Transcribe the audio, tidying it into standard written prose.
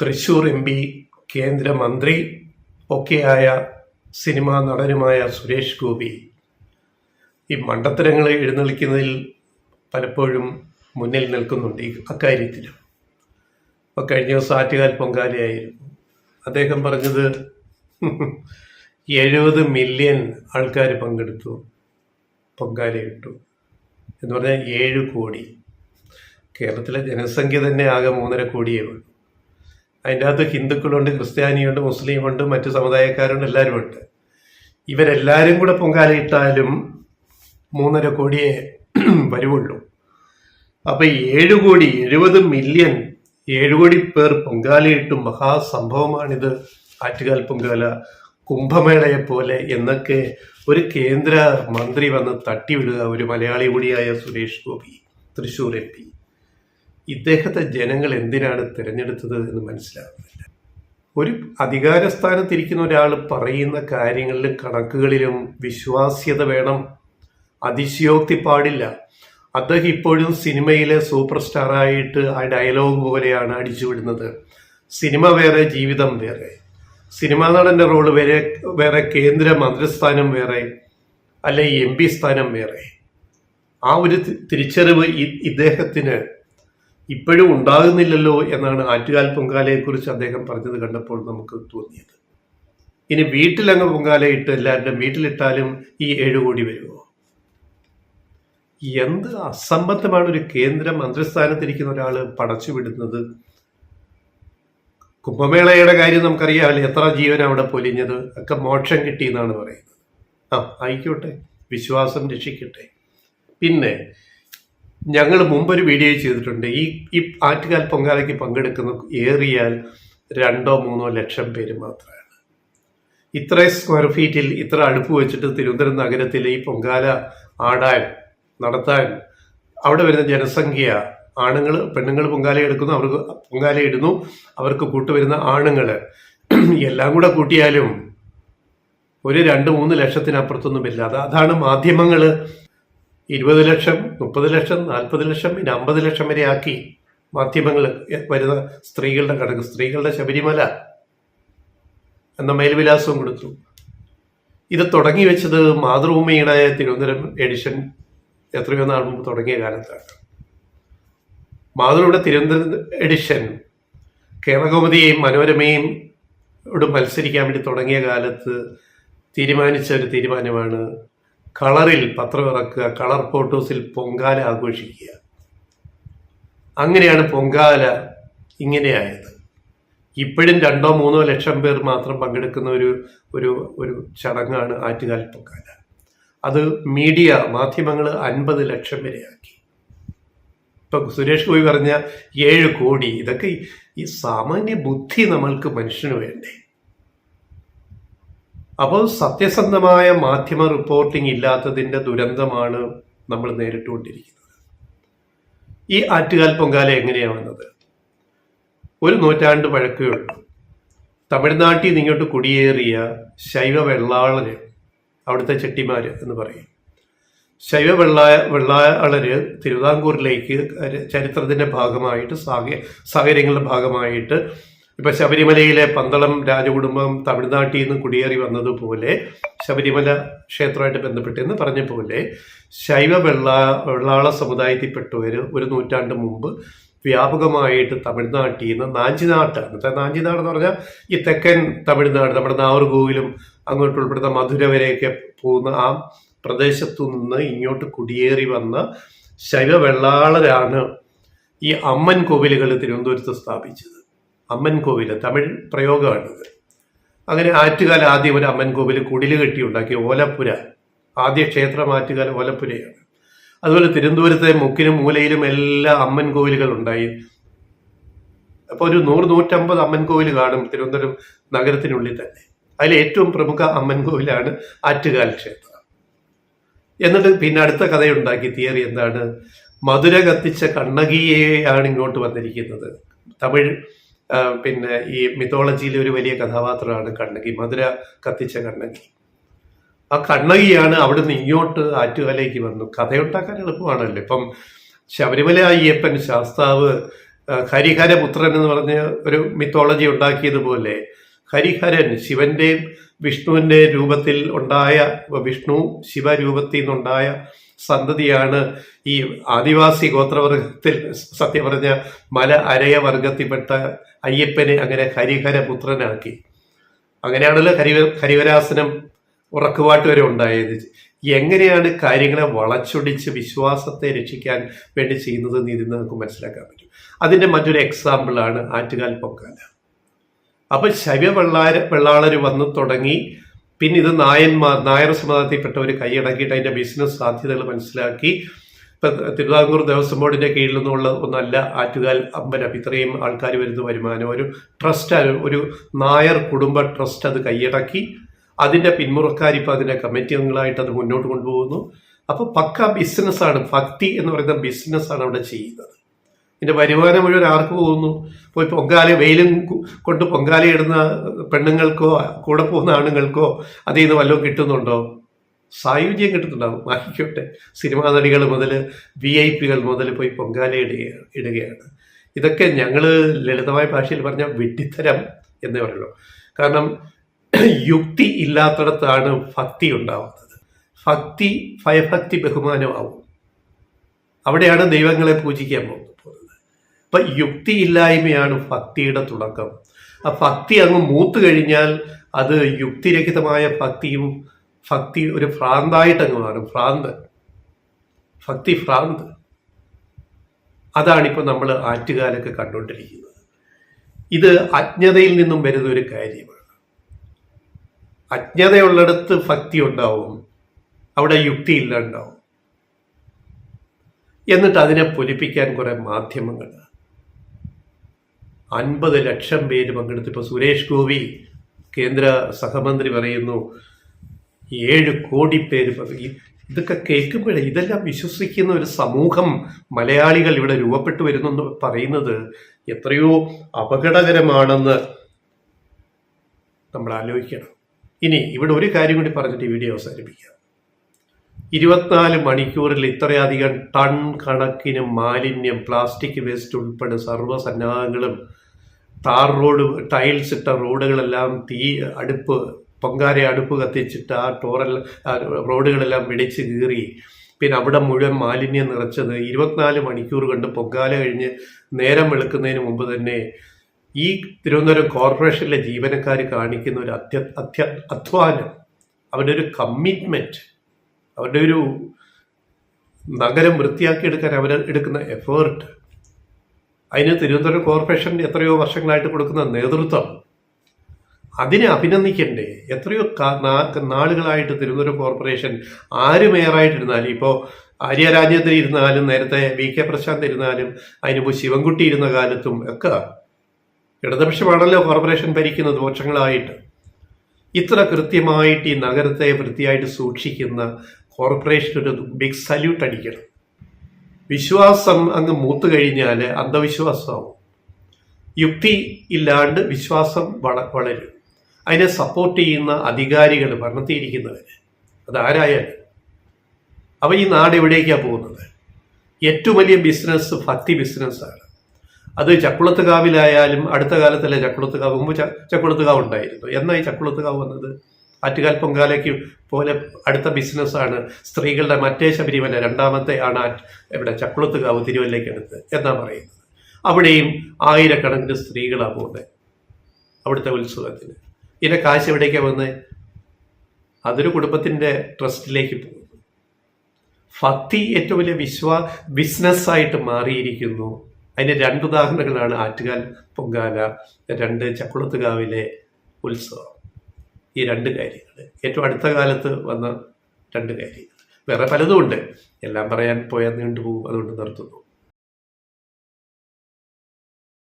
Thrissur MP, കേന്ദ്രമന്ത്രി ഒക്കെയായ cinema നടനുമായ സുരേഷ് ഗോപി ഈ മണ്ടത്തരങ്ങൾ എഴുന്നള്ളിക്കുന്നതിൽ പലപ്പോഴും മുന്നിൽ നിൽക്കുന്നുണ്ട്. അക്കാര്യത്തിലും ഇപ്പോൾ കഴിഞ്ഞ ദിവസം ആറ്റുകാൽ പൊങ്കാലയായിരുന്നു. അദ്ദേഹം പറഞ്ഞത് 70 മില്യൺ ആൾക്കാർ പങ്കെടുത്തു, പൊങ്കാലയിട്ടു എന്ന് പറഞ്ഞാൽ 7 കോടി. കേരളത്തിലെ ജനസംഖ്യ തന്നെ ആകെ 3.5 കോടിയേ ഉള്ളൂ. അതിൻ്റെ അകത്ത് ഹിന്ദുക്കളുണ്ട്, ക്രിസ്ത്യാനിയുണ്ട്, മുസ്ലിമുണ്ട്, മറ്റു സമുദായക്കാരുണ്ട്, എല്ലാവരും ഉണ്ട്. ഇവരെല്ലാവരും കൂടെ പൊങ്കാലയിട്ടാലും 3.5 കോടിയേ വരുവുള്ളൂ. അപ്പം 7 കോടി 70 മില്യൺ 7 കോടി പേർ പൊങ്കാലയിട്ടും മഹാസംഭവമാണിത് ആറ്റുകാൽ പൊങ്കാല, കുംഭമേളയെ പോലെ എന്നൊക്കെ ഒരു കേന്ദ്ര മന്ത്രി വന്ന് തട്ടിവിടുക. ഒരു മലയാളി കൂടിയായ സുരേഷ് ഗോപി, തൃശ്ശൂർ MP. ഇദ്ദേഹത്തെ ജനങ്ങൾ എന്തിനാണ് തിരഞ്ഞെടുത്തത് എന്ന് മനസ്സിലാകുന്നില്ല. ഒരു അധികാര സ്ഥാനത്തിരിക്കുന്ന ഒരാൾ പറയുന്ന കാര്യങ്ങളിലും കണക്കുകളിലും വിശ്വാസ്യത വേണം, അതിശയോക്തി പാടില്ല. അദ്ദേഹം ഇപ്പോഴും സിനിമയിലെ സൂപ്പർ സ്റ്റാറായിട്ട് ആ ഡയലോഗ് പോലെയാണ് അടിച്ചുവിടുന്നത്. സിനിമ വേറെ, ജീവിതം വേറെ. സിനിമാ നടൻ്റെ റോള് വേറെ, കേന്ദ്ര മന്ത്രിസ്ഥാനം വേറെ, അല്ലെ MP സ്ഥാനം വേറെ. ആ ഒരു തിരിച്ചറിവ് ഇദ്ദേഹത്തിന് ഇപ്പോഴും ഉണ്ടാകുന്നില്ലല്ലോ എന്നാണ് ആറ്റുകാൽ പൊങ്കാലയെക്കുറിച്ച് അദ്ദേഹം പറഞ്ഞത് കണ്ടപ്പോൾ നമുക്ക് തോന്നിയത്. ഇനി വീട്ടിലങ്ങ് പൊങ്കാലയിട്ട് എല്ലാവരുടെയും വീട്ടിലിട്ടാലും ഈ 7 കോടി വരുമോ? എന്ത് അസംബന്ധമാണ് ഒരു കേന്ദ്ര മന്ത്രിസ്ഥാനത്തിരിക്കുന്ന ഒരാൾ പടച്ചുവിടുന്നത്. കുംഭമേളയുടെ കാര്യം നമുക്കറിയാമല്ലോ, എത്ര ജീവൻ അവിടെ പൊലിഞ്ഞത്, ഒക്കെ മോക്ഷം കിട്ടി എന്നാണ് പറയുന്നത്. ആയിക്കോട്ടെ, വിശ്വാസം രക്ഷിക്കട്ടെ. പിന്നെ ഞങ്ങൾ മുമ്പൊരു വീഡിയോ ചെയ്തിട്ടുണ്ട്. ഈ ആറ്റുകാൽ പൊങ്കാലയ്ക്ക് പങ്കെടുക്കുന്ന ഏറിയാൽ 2-3 ലക്ഷം പേര് മാത്രമാണ്. ഇത്ര സ്ക്വയർ ഫീറ്റിൽ ഇത്ര അടുപ്പ് വെച്ചിട്ട് തിരുവനന്തപുരം നഗരത്തിൽ ഈ പൊങ്കാല നടത്താൻ അവിടെ വരുന്ന ജനസംഖ്യ, ആണുങ്ങൾ പെണ്ണുങ്ങൾ പൊങ്കാല എടുക്കുന്നു, അവർക്ക് പൊങ്കാല ഇടുന്നു, അവർക്ക് കൂട്ടുവരുന്ന ആണുങ്ങൾ എല്ലാം കൂടെ കൂട്ടിയാലും ഒരു 2-3 ലക്ഷത്തിനപ്പുറത്തൊന്നുമില്ല. അതാണ് മാധ്യമങ്ങൾ 20 ലക്ഷം, 30 ലക്ഷം, 40 ലക്ഷം, പിന്നെ 50 ലക്ഷം വരെ ആക്കി മാധ്യമങ്ങൾ വരുന്ന സ്ത്രീകളുടെ കണക്ക്. സ്ത്രീകളുടെ ശബരിമല എന്ന മേൽവിലാസവും കൊടുത്തു. ഇത് തുടങ്ങി വെച്ചത് മാതൃഭൂമിയുടെ തിരുവനന്തപുരം എഡിഷൻ എത്രയോ നാൾ മുമ്പ് തുടങ്ങിയ കാലത്താണ്. മാതൃഭൂമിയുടെ തിരുവനന്തപുരം എഡിഷൻ കേരളകൗമുദിയെയും മനോരമയും മത്സരിക്കാൻ വേണ്ടി തുടങ്ങിയ കാലത്ത് തീരുമാനിച്ച ഒരു തീരുമാനമാണ് കളറിൽ പത്രം ഇറക്കുക, കളർ ഫോട്ടോസിൽ പൊങ്കാല ആഘോഷിക്കുക. അങ്ങനെയാണ് പൊങ്കാല ഇങ്ങനെയായത്. ഇപ്പോഴും 2-3 ലക്ഷം പേർ മാത്രം പങ്കെടുക്കുന്ന ഒരു ചടങ്ങാണ് ആറ്റുകാൽ പൊങ്കാല. അത് മാധ്യമങ്ങൾ 50 ലക്ഷം വരെയാക്കി. ഇപ്പം സുരേഷ് ഗോപി പറഞ്ഞ 7 കോടി, ഇതൊക്കെ ഈ സാമാന്യ ബുദ്ധി നമ്മൾക്ക് മനുഷ്യന് വേണ്ടേ? അപ്പോൾ സത്യസന്ധമായ മാധ്യമ റിപ്പോർട്ടിംഗ് ഇല്ലാത്തതിൻ്റെ ദുരന്തമാണ് നമ്മൾ നേരിട്ടുകൊണ്ടിരിക്കുന്നത്. ഈ ആറ്റുകാൽ പൊങ്കാല എങ്ങനെയാണ് വന്നത്? 1 നൂറ്റാണ്ട് പഴക്കേ ഉള്ളൂ. തമിഴ്നാട്ടിൽ നിന്ന് ഇങ്ങോട്ട് കുടിയേറിയ ശൈവ വെള്ളാളര്, അവിടുത്തെ ചെട്ടിമാർ എന്ന് പറയും. ശൈവ വെള്ളാളര് തിരുവിതാംകൂറിലേക്ക് ചരിത്രത്തിൻ്റെ ഭാഗമായിട്ട്, സാഹചര്യങ്ങളുടെ ഭാഗമായിട്ട്, ഇപ്പം ശബരിമലയിലെ പന്തളം രാജകുടുംബം തമിഴ്നാട്ടിൽ നിന്ന് കുടിയേറി വന്നതുപോലെ ശബരിമല ക്ഷേത്രമായിട്ട് ബന്ധപ്പെട്ടെന്ന് പറഞ്ഞ പോലെ ശൈവ വെള്ളാള സമുദായത്തിൽപ്പെട്ടവർ 1 നൂറ്റാണ്ട് മുമ്പ് വ്യാപകമായിട്ട് തമിഴ്നാട്ടിൽ നിന്ന് നാഞ്ചിനാട് എന്ന് പറഞ്ഞാൽ ഈ തെക്കൻ തമിഴ്നാട്, നമ്മുടെ നാഗർകോവിലും അങ്ങോട്ട് ഉൾപ്പെടുന്ന മധുര വരെയൊക്കെ പോകുന്ന ആ പ്രദേശത്തു നിന്ന് ഇങ്ങോട്ട് കുടിയേറി വന്ന ശൈവ വെള്ളാളരാണ് ഈ അമ്മൻ കോവിലുകൾ തിരുവനന്തപുരത്ത് സ്ഥാപിച്ചത്. അമ്മൻ കോവിൽ തമിഴ് പ്രയോഗമാണിത്. അങ്ങനെ ആറ്റുകാൽ ആദ്യം ഒരു അമ്മൻ കോവിൽ കുടില് കെട്ടി ഉണ്ടാക്കി, ഓലപ്പുര. ആദ്യ ക്ഷേത്രം ആറ്റുകാൽ ഓലപ്പുരയാണ്. അതുപോലെ തിരുവനന്തപുരത്തെ മുക്കിനും മൂലയിലും എല്ലാ അമ്മൻ കോവിലുകൾ ഉണ്ടായി. അപ്പോൾ ഒരു 100-150 അമ്മൻ കോവിൽ കാണും തിരുവനന്തപുരം നഗരത്തിനുള്ളിൽ തന്നെ. അതിൽ ഏറ്റവും പ്രമുഖ അമ്മൻ കോവിലാണ് ആറ്റുകാൽ ക്ഷേത്രം. എന്നിട്ട് പിന്നെ അടുത്ത കഥയുണ്ടാക്കി. തിയറി എന്താണ്? മധുര കത്തിച്ച കണ്ണകിയെയാണ് ഇങ്ങോട്ട് വന്നിരിക്കുന്നത്. തമിഴ് പിന്നെ ഈ മിത്തോളജിയിലെ ഒരു വലിയ കഥാപാത്രമാണ് കണ്ണകി, മധുര കത്തിച്ച കണ്ണകി. ആ കണ്ണകിയാണ് അവിടുന്ന് ഇങ്ങോട്ട് ആറ്റുകാലേക്ക് വന്നു. കഥയുണ്ടാക്കാൻ എളുപ്പമാണല്ലോ. ഇപ്പം ശബരിമല അയ്യപ്പൻ ശാസ്താവ് ഹരിഹരപുത്രൻ എന്ന് പറഞ്ഞ ഒരു മിത്തോളജി ഉണ്ടാക്കിയതുപോലെ ഹരിഹരൻ ശിവന്റെയും വിഷ്ണുവിന്റെ രൂപത്തിൽ ഉണ്ടായ, വിഷ്ണു ശിവരൂപത്തിൽ നിന്നുണ്ടായ സന്തതിയാണ് ഈ ആദിവാസി ഗോത്രവർഗത്തിൽ സത്യം പറഞ്ഞ മല അരയ വർഗത്തിൽപ്പെട്ട അയ്യപ്പനെ അങ്ങനെ ഹരിഹരപുത്രനാക്കി. അങ്ങനെയാണല്ലോ ഹരിവരാസനം ഉറക്കുപാട്ട് വരെ ഉണ്ടായത്. എങ്ങനെയാണ് കാര്യങ്ങളെ വളച്ചൊടിച്ച് വിശ്വാസത്തെ രക്ഷിക്കാൻ വേണ്ടി ചെയ്യുന്നത് എന്ന് നമുക്ക് മനസ്സിലാക്കാൻ പറ്റും. അതിന്റെ മറ്റൊരു എക്സാമ്പിളാണ് ആറ്റുകാൽ പൊങ്കാല. അപ്പൊ വെള്ളാളർ വന്നു തുടങ്ങി. പിന്നെ ഇത് നായർ സമുദായത്തിൽപ്പെട്ടവർ കൈയടക്കിയിട്ട് അതിന്റെ ബിസിനസ് സാധ്യതകൾ മനസ്സിലാക്കി. ഇപ്പൊ തിരുവിതാംകൂർ ദേവസ്വം ബോർഡിന്റെ കീഴിൽ നിന്നുള്ള ഒന്നല്ല ആറ്റുകാൽ അമ്പലം. ഇത്രയും ആൾക്കാർ വരുന്ന വരുമാനം ഒരു ട്രസ്റ്റ്, ഒരു നായർ കുടുംബ ട്രസ്റ്റ് അത് കൈയടക്കി. അതിന്റെ പിന്മുറക്കാർ ഇപ്പൊ അതിന്റെ കമ്മിറ്റി അംഗങ്ങളായിട്ട് അത് മുന്നോട്ട് കൊണ്ടുപോകുന്നു. അപ്പൊ പക്ക ബിസിനസ്സാണ്, ഭക്തി എന്ന് പറയുന്ന ബിസിനസ്സാണ് അവിടെ ചെയ്യുന്നത്. ഇതിന്റെ വരുമാനം മുഴുവൻ ആർക്ക് പോകുന്നു? പോയി പൊങ്കാല വെയിലും കൊണ്ട് പൊങ്കാല ഇടുന്ന പെണ്ണുങ്ങൾക്കോ കൂടെ പോകുന്ന ആണുങ്ങൾക്കോ അതിൽ നിന്ന് വല്ലതും കിട്ടുന്നുണ്ടോ? സായുജ്യം കിട്ടുന്നുണ്ടാവും, ആയിക്കോട്ടെ. സിനിമാ നടികൾ മുതൽ VIP മുതൽ പോയി പൊങ്കാല ഇടുകയാണ്. ഇതൊക്കെ ഞങ്ങൾ ലളിതമായ ഭാഷയിൽ പറഞ്ഞ വിഡ്ഢിത്തരം എന്നേ പറയുള്ളൂ. കാരണം യുക്തി ഇല്ലാത്തിടത്താണ് ഭക്തി ഉണ്ടാവുന്നത്. ഭക്തി ഭയഭക്തി ബഹുമാനമാവും. അവിടെയാണ് ദൈവങ്ങളെ പൂജിക്കാൻ പോകുന്നത്. അപ്പൊ യുക്തി ഇല്ലായ്മയാണ് ഭക്തിയുടെ തുടക്കം. ആ ഭക്തി അങ്ങ് മൂത്തു കഴിഞ്ഞാൽ അത് യുക്തിരഹിതമായ ഭക്തി ഒരു ഭ്രാന്തായിട്ട് അങ്ങ് മാറും. ഭക്തി ഭ്രാന്ത്. അതാണിപ്പോൾ നമ്മൾ ആറ്റുകാലൊക്കെ കണ്ടുകൊണ്ടിരിക്കുന്നത്. ഇത് അജ്ഞതയിൽ നിന്നും വരുന്ന ഒരു കാര്യമാണ്. അജ്ഞതയുള്ളിടത്ത് ഭക്തി ഉണ്ടാവും, അവിടെ യുക്തി ഇല്ലാണ്ടാവും. എന്നിട്ട് അതിനെ പൊലിപ്പിക്കാൻ കുറെ മാധ്യമങ്ങൾ, 50 ലക്ഷം പേര് പങ്കെടുത്തു. ഇപ്പൊ സുരേഷ് ഗോപി കേന്ദ്ര സഹമന്ത്രി പറയുന്നു 7 കോടി പേര്. ഇതൊക്കെ കേൾക്കുമ്പോഴേ ഇതെല്ലാം വിശ്വസിക്കുന്ന ഒരു സമൂഹം മലയാളികൾ ഇവിടെ രൂപപ്പെട്ടു വരുന്നു എന്ന് പറയുന്നത് എത്രയോ അപകടകരമാണെന്ന് നമ്മൾ ആലോചിക്കണം. ഇനി ഇവിടെ ഒരു കാര്യം കൂടി പറഞ്ഞിട്ട് ഈ വീഡിയോ അവസാനിപ്പിക്കാം. 24 മണിക്കൂറിൽ ഇത്രയധികം ടൺ കണക്കിന് മാലിന്യം, പ്ലാസ്റ്റിക് വേസ്റ്റ് ഉൾപ്പെടെ സർവ്വസന്നാഹങ്ങളും, ടാർ റോഡ്, ടൈൽസ് ഇട്ട റോഡുകളെല്ലാം പൊങ്കാല അടുപ്പ് കത്തിച്ചിട്ട് ആ റോഡുകളെല്ലാം വെടിച്ച് കീറി. പിന്നെ അവിടെ മുഴുവൻ മാലിന്യം നിറച്ചത് 24 മണിക്കൂർ കൊണ്ട് പൊങ്കാല കഴിഞ്ഞ് നേരം വെളുക്കുന്നതിന് മുമ്പ് തന്നെ ഈ തിരുവനന്തപുരം കോർപ്പറേഷനിലെ ജീവനക്കാർ കാണിക്കുന്ന ഒരു അധ്വാനം, അവരുടെ ഒരു കമ്മിറ്റ്മെന്റ്, അവരുടെ ഒരു നഗരം വൃത്തിയാക്കിയെടുക്കാൻ അവർ എടുക്കുന്ന എഫേർട്ട്, അതിന് തിരുവനന്തപുരം കോർപ്പറേഷൻ എത്രയോ വർഷങ്ങളായിട്ട് കൊടുക്കുന്ന നേതൃത്വം, അതിനെ അഭിനന്ദിക്കണ്ടേ? എത്രയോ നാളുകളായിട്ട് തിരുവനന്തപുരം കോർപ്പറേഷൻ ആര് മേയറായിട്ടിരുന്നാലും, ഇപ്പോൾ ആര്യ രാജേന്ദ്രൻ ഇരുന്നാലും, നേരത്തെ VK പ്രശാന്ത് ഇരുന്നാലും, അതിനിപ്പോൾ ശിവൻകുട്ടി ഇരുന്ന കാലത്തും ഒക്കെ ഇടതുപക്ഷമാണല്ലോ കോർപ്പറേഷൻ ഭരിക്കുന്നത് വർഷങ്ങളായിട്ട്. ഇത്ര കൃത്യമായിട്ട് ഈ നഗരത്തെ വൃത്തിയായിട്ട് സൂക്ഷിക്കുന്ന കോർപ്പറേഷൻ ഒരു ബിഗ് സല്യൂട്ട് അടിക്കണം. വിശ്വാസം അങ്ങ് മൂത്തു കഴിഞ്ഞാൽ അന്ധവിശ്വാസമാവും. യുക്തി ഇല്ലാണ്ട് വിശ്വാസം വളരും. അതിനെ സപ്പോർട്ട് ചെയ്യുന്ന അധികാരികൾ, ഭരണത്തിയിരിക്കുന്നവർ, അതാരായാലും. അപ്പോൾ ഈ നാട് എവിടേക്കാണ് പോകുന്നത്? ഏറ്റവും വലിയ ബിസിനസ് ഭക്തി ബിസിനസ്സാണ്. അത് ചക്കുളത്തുകാവിലായാലും, അടുത്ത കാലത്തല്ലേ ചക്കുളത്തുകാവ്, മുമ്പ് ചക്കുളത്തുകാവ് ഉണ്ടായിരുന്നു. എന്നാ ഈ ചക്കുളത്തുകാവ് വന്നത്? ആറ്റുകാൽ പൊങ്കാലയ്ക്ക് പോലെ അടുത്ത ബിസിനസ്സാണ് സ്ത്രീകളുടെ മറ്റേ ശബരിമല, രണ്ടാമത്തെ ആണ് ഇവിടെ ചക്കുളത്തുകാവ് തിരുവല്ലയ്ക്കടുത്ത് എന്നാ പറയുന്നത്. അവിടെയും ആയിരക്കണക്കിന് സ്ത്രീകളാണ് പോകുന്നത് അവിടുത്തെ ഉത്സവത്തിന്. ഇതിന്റെ കാശ് എവിടേക്കാണ് വന്നത്? അതൊരു കുടുംബത്തിന്റെ ട്രസ്റ്റിലേക്ക് പോകുന്നു. ഭക്തി ഏറ്റവും വലിയ ബിസിനസ്സായിട്ട് മാറിയിരിക്കുന്നു. അതിന് 2 ഉദാഹരണങ്ങളാണ് ആറ്റുകാൽ പൊങ്കാല, 2 ചക്കുളത്തുകാവിലെ ഉത്സവം. ഈ 2 കാര്യങ്ങൾ ഏറ്റവും അടുത്ത കാലത്ത് വന്ന 2 കാര്യങ്ങൾ. വേറെ പലതും ഉണ്ട്, എല്ലാം പറയാൻ പോയാൽ നീണ്ടുപോകും. അതുകൊണ്ട് നിർത്തുന്നു.